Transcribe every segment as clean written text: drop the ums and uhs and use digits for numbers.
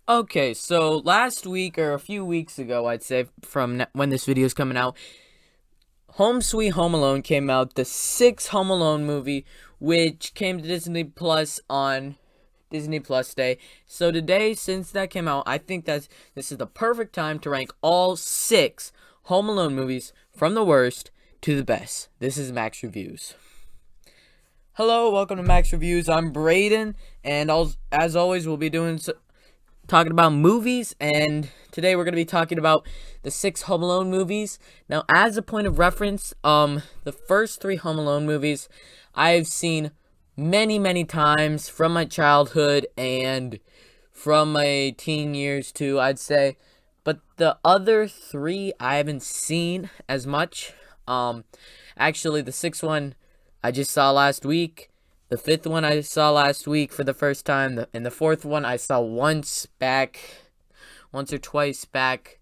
Okay, so last week or a few weeks ago, I'd say from when this video is coming out, Home Sweet Home Alone came out, the sixth Home Alone movie, which came to Disney Plus on Disney Plus Day. So today, since that came out, I think that this is the perfect time to rank all six Home Alone movies from the worst to the best. This is Max Reviews. Hello, welcome to Max Reviews. I'm Braden, and as always, we'll be talking about movies, and today we're going to be talking about the six Home Alone movies. Now, as a point of reference, the first three Home Alone movies I've seen many times from my childhood and from my teen years too, I'd say. But the other three I haven't seen as much. Actually, the sixth one I just saw last week. The fifth one I saw last week for the first time, and the fourth one I saw once or twice back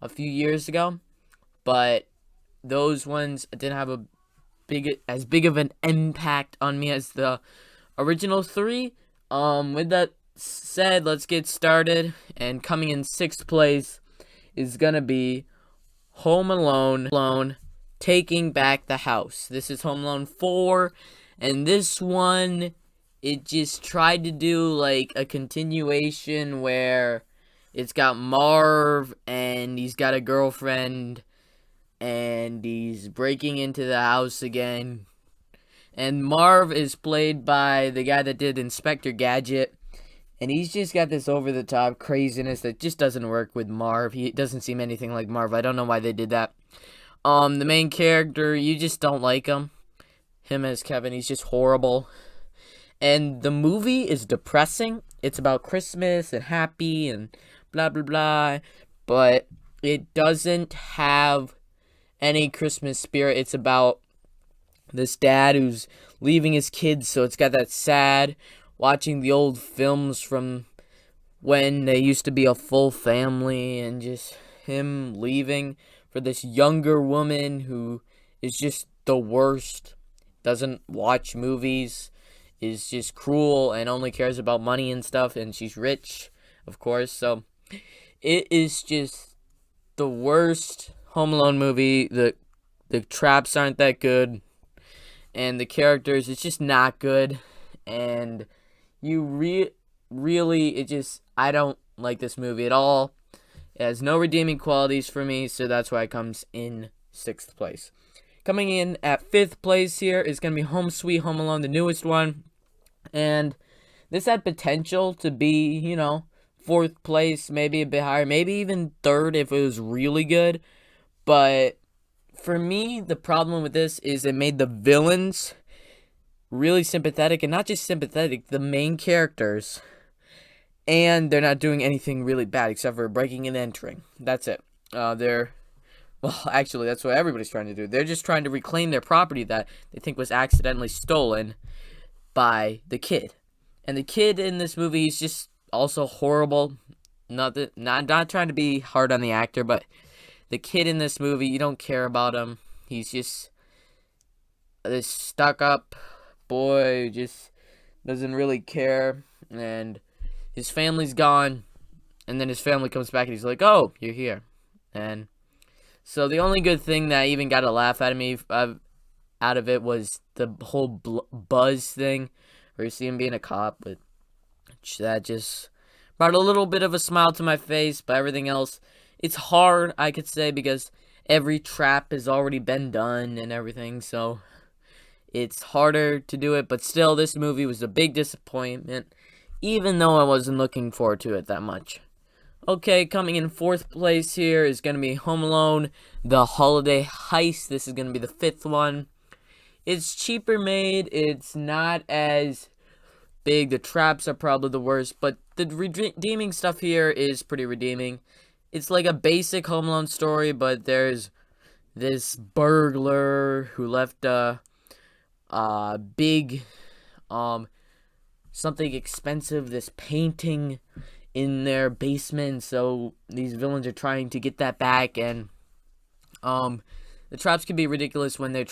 a few years ago. But those ones didn't have as big of an impact on me as the original three. With that said, let's get started. And coming in sixth place is gonna be Home Alone, Taking Back the House. This is Home Alone 4. And this one, it just tried to do like a continuation where it's got Marv and he's got a girlfriend and he's breaking into the house again. And Marv is played by the guy that did Inspector Gadget. And he's just got this over the top craziness that just doesn't work with Marv. He doesn't seem anything like Marv. I don't know why they did that. The main character, you just don't like him. Him as Kevin, he's just horrible. And the movie is depressing. It's about Christmas and happy and blah blah blah, but it doesn't have any Christmas spirit. It's about this dad who's leaving his kids, so it's got that sad watching the old films from when they used to be a full family and just him leaving for this younger woman who is just the worst, doesn't watch movies, is just cruel and only cares about money and stuff, and she's rich, of course. So it is just the worst Home Alone movie. The traps aren't that good, and the characters, it's just not good. And you really, it just, I don't like this movie at all. It has no redeeming qualities for me, so that's why it comes in sixth place. Coming in at fifth place here is going to be Home Sweet Home Alone, the newest one. And this had potential to be, fourth place, maybe a bit higher, maybe even third if it was really good. But for me, the problem with this is it made the villains really sympathetic, and not just sympathetic, the main characters. And they're not doing anything really bad except for breaking and entering. That's it. Well, actually, that's what everybody's trying to do. They're just trying to reclaim their property that they think was accidentally stolen by the kid. And the kid in this movie is just also horrible. Not trying to be hard on the actor, but the kid in this movie, you don't care about him. He's just this stuck-up boy who just doesn't really care. And his family's gone. And then his family comes back and he's like, "Oh, you're here." And so the only good thing that even got a laugh out of it was the whole Buzz thing, where you see him being a cop, but that just brought a little bit of a smile to my face. But everything else, it's hard, I could say, because every trap has already been done and everything, so it's harder to do it. But still, this movie was a big disappointment, even though I wasn't looking forward to it that much. Okay, coming in fourth place here is going to be Home Alone, The Holiday Heist. This is going to be the fifth one. It's cheaper made. It's not as big. The traps are probably the worst, but the redeeming stuff here is pretty redeeming. It's like a basic Home Alone story, but there's this burglar who left a big, something expensive, this painting in their basement, so these villains are trying to get that back. And the traps can be ridiculous when the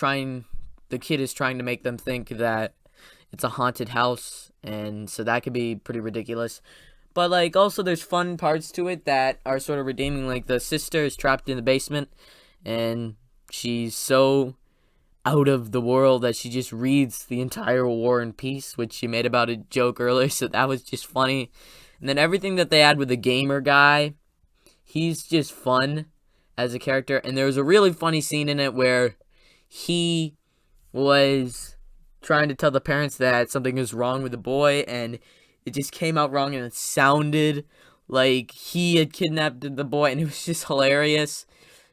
kid is trying to make them think that it's a haunted house, and so that could be pretty ridiculous. But, like, also there's fun parts to it that are sort of redeeming. Like, the sister is trapped in the basement, and she's so out of the world that she just reads the entire War and Peace, which she made about a joke earlier, so that was just funny. And then everything that they had with the gamer guy, he's just fun as a character. And there was a really funny scene in it where he was trying to tell the parents that something is wrong with the boy, and it just came out wrong, and it sounded like he had kidnapped the boy, and it was just hilarious.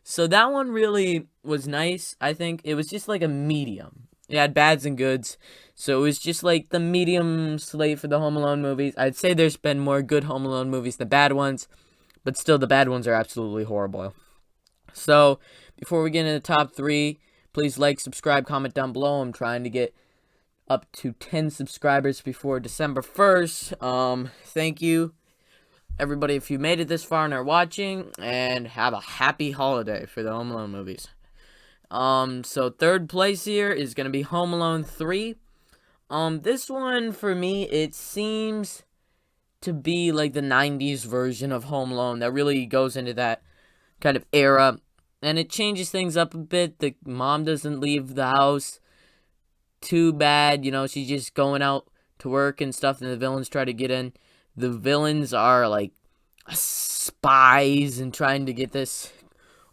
So that one really was nice, I think. It was just like a medium. It had bads and goods. So it was just like the medium slate for the Home Alone movies. I'd say there's been more good Home Alone movies than bad ones, but still the bad ones are absolutely horrible. So before we get into the top 3, please like, subscribe, comment down below. I'm trying to get up to 10 subscribers before December 1st. Thank you, everybody, if you made it this far and are watching, and have a happy holiday for the Home Alone movies. So third place here is going to be Home Alone 3. This one, for me, it seems to be like the 90s version of Home Alone that really goes into that kind of era, and it changes things up a bit. The mom doesn't leave the house too bad, she's just going out to work and stuff, and the villains try to get in. The villains are like spies and trying to get this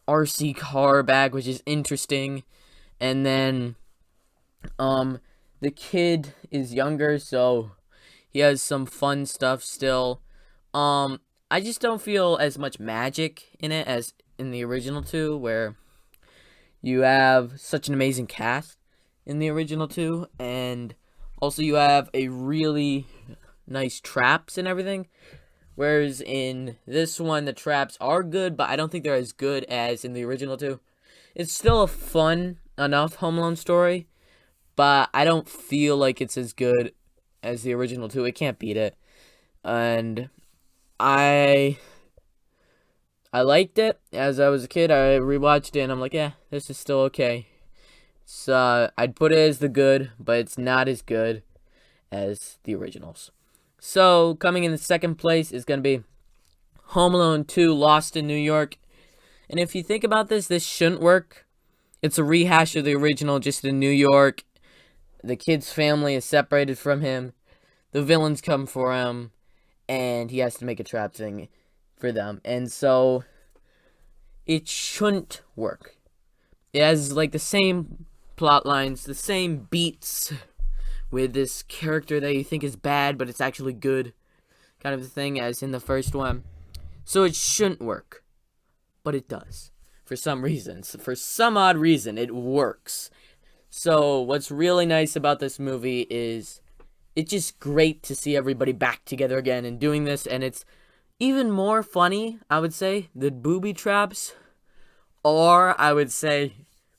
RC car back, which is interesting. And then the kid is younger, so he has some fun stuff still. I just don't feel as much magic in it as in the original 2, where you have such an amazing cast in the original 2, and also you have a really nice traps and everything, whereas in this one the traps are good, but I don't think they're as good as in the original 2. It's still a fun enough Home Alone story, but I don't feel like it's as good as the original 2. It can't beat it, and I liked it as I was a kid. I rewatched it and I'm like, yeah, this is still okay. So I'd put it as the good, but it's not as good as the originals. So coming in the second place is going to be Home Alone 2, Lost in New York. And if you think about this, this shouldn't work. It's a rehash of the original, just in New York. The kid's family is separated from him. The villains come for him, and he has to make a trap thing for them. And so it shouldn't work. It has like the same plot lines, the same beats, with this character that you think is bad, but it's actually good, kind of thing as in the first one. So it shouldn't work, but it does. For some reasons, for some odd reason, it works. So what's really nice about this movie is it's just great to see everybody back together again and doing this, and it's even more funny, I would say. The booby traps are, I would say,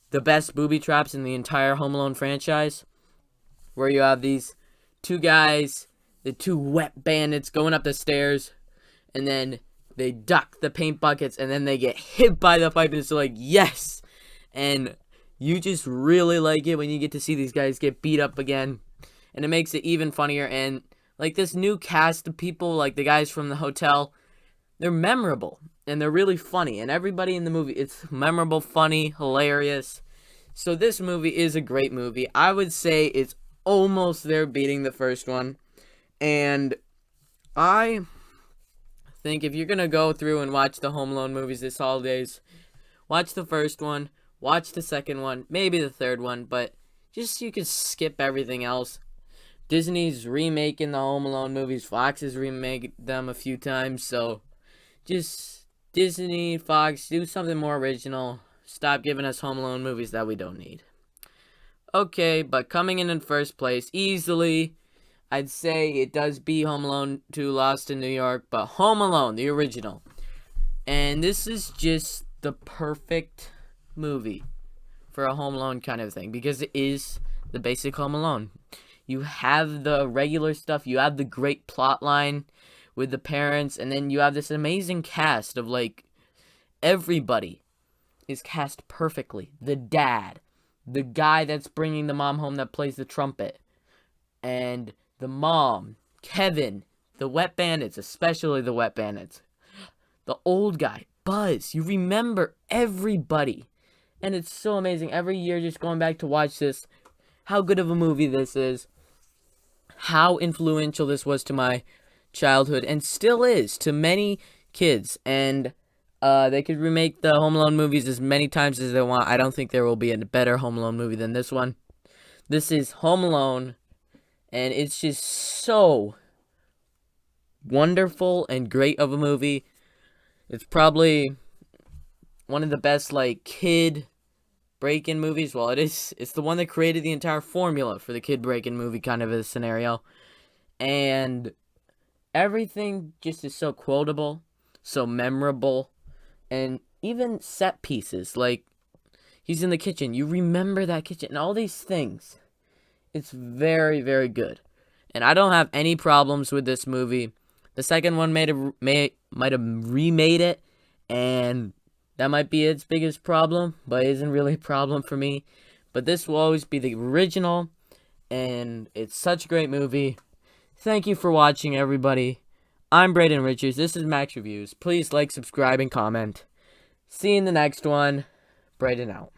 the best booby traps in the entire Home Alone franchise, where you have these two guys, the two wet bandits, going up the stairs, and then they duck the paint buckets, and then they get hit by the pipe, and it's like, yes! And you just really like it when you get to see these guys get beat up again, and it makes it even funnier. And like this new cast of people, like the guys from the hotel, they're memorable, and they're really funny, and everybody in the movie, it's memorable, funny, hilarious. So this movie is a great movie. I would say it's almost there beating the first one, and I think if you're gonna go through and watch the Home Alone movies this holidays, watch the first one, watch the second one, maybe the third one, but just you can skip everything else. Disney's remaking the Home Alone movies, Fox has remade them a few times, so just Disney, Fox, do something more original. Stop giving us Home Alone movies that we don't need. Okay, but coming in first place, easily, I'd say it does beat Home Alone 2, Lost in New York, but Home Alone, the original. And this is just the perfect movie for a Home Alone kind of thing, because it is the basic Home Alone. You have the regular stuff, you have the great plot line with the parents, and then you have this amazing cast of, like, everybody is cast perfectly. The dad, the guy that's bringing the mom home that plays the trumpet, and the mom, Kevin, The Wet Bandits, especially the Wet Bandits. The old guy, Buzz. You remember everybody. And it's so amazing. Every year just going back to watch this. How good of a movie this is. How influential this was to my childhood. And still is to many kids. And they could remake the Home Alone movies as many times as they want. I don't think there will be a better Home Alone movie than this one. This is Home Alone. And it's just so wonderful and great of a movie. It's probably one of the best, like, kid break-in movies. Well, it's the one that created the entire formula for the kid break-in movie kind of a scenario. And everything just is so quotable, so memorable, and even set pieces. Like, he's in the kitchen. You remember that kitchen and all these things. It's very, very good. And I don't have any problems with this movie. The second one might have remade it, and that might be its biggest problem, but it isn't really a problem for me. But this will always be the original, and it's such a great movie. Thank you for watching, everybody. I'm Braden Richards. This is Max Reviews. Please like, subscribe, and comment. See you in the next one. Braden out.